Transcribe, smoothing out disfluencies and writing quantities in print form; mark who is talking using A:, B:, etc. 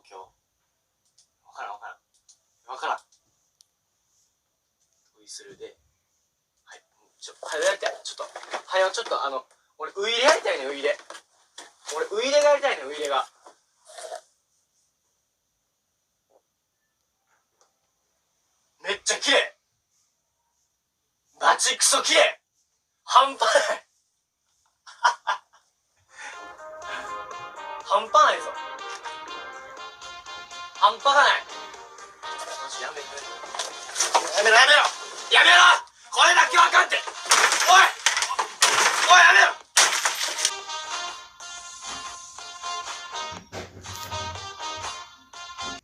A: 東京。わからんわからん。わからん。ウイスルで。はい。はよやりたい。ちょっと。はよ、ちょっと俺、ウイレやりたいね、ウイレ。俺、ウイレがやりたいね、ウイレが。めっちゃ綺麗。バチクソ綺麗。半端ない。半端ないぞ。半端がない。マジやめろやめろやめろやめろ。これだけはあかんって。おい